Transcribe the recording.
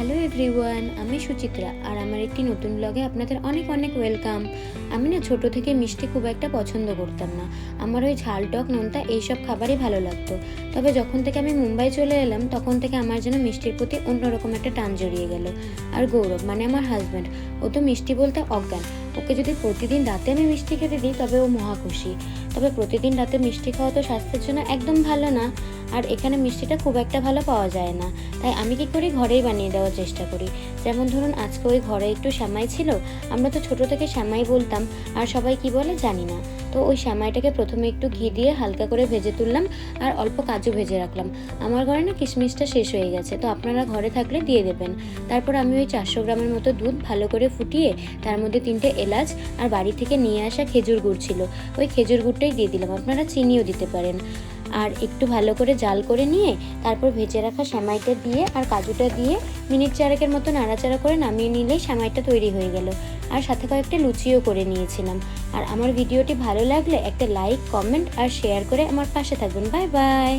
Hello everyone, আমি সুচিত্রা আর আমার একটি নতুন ব্লগে আপনাদের অনেক অনেক ওয়েলকাম। আমি না ছোট থেকে মিষ্টি খুব একটা পছন্দ করতাম না। আমার ওই ঝাল টক নোনতা এইসব খাবারই ভালো লাগতো। তবে যখন থেকে আমি মুম্বাই চলে এলাম তখন থেকে আমার যেন মিষ্টির প্রতি অন্যরকম একটা টান জড়িয়ে গেল। আর গৌরব মানে আমার হাজব্যান্ড, ও তো মিষ্টি বলতে অজ্ঞান। ওকে যদি প্রতিদিন রাতে আমি মিষ্টি খেতে দিই তবে ও মহা খুশি। তবে প্রতিদিন রাতে মিষ্টি খাওয়া তো স্বাস্থ্যের জন্য একদম ভালো না, আর এখানে মিষ্টিটা খুব একটা ভালো পাওয়া যায় না। তাই আমি কি করি, ঘরেই বানিয়ে দেওয়ার চেষ্টা করি। যেমন ধরুন আজকে ওই ঘরে একটু সেমাই ছিল, আমরা তো ছোট থেকে সেমাই বলতাম, আর সবাই কি বলে জানি না। তো ওই সেমাইটাকে প্রথমে একটু ঘি দিয়ে হালকা করে ভেজে তুললাম আর অল্প কাজু ভেজে রাখলাম। আমার ঘরে না কিশমিশটা শেষ হয়ে গেছে, তো আপনারা ঘরে থাকলে দিয়ে দেবেন। তারপর আমি ওই 400 গ্রামের মতো দুধ ভালো করে ফুটিয়ে তার মধ্যে 3টে এলাচ আর বাড়ি থেকে নিয়ে আসা খেজুর গুড় ছিল, ওই খেজুর গুড়টাই দিয়ে দিলাম, আপনারা চিনিও দিতে পারেন। আর একটু ভালো করে জাল করে নিয়ে তারপর ভেজে রাখা সেমাইটা দিয়ে আর কাজুটা দিয়ে মিনিট 4 মতো নাড়াচাড়া করে নামিয়ে নিলেই সেমাইটা তৈরি হয়ে গেল। আর সাথে কয়েকটা লুচিও করে নিয়েছিলাম। আর আমার ভিডিওটি ভালো লাগলে একটা লাইক, কমেন্ট আর শেয়ার করে আমার পাশে থাকবেন। Bye bye.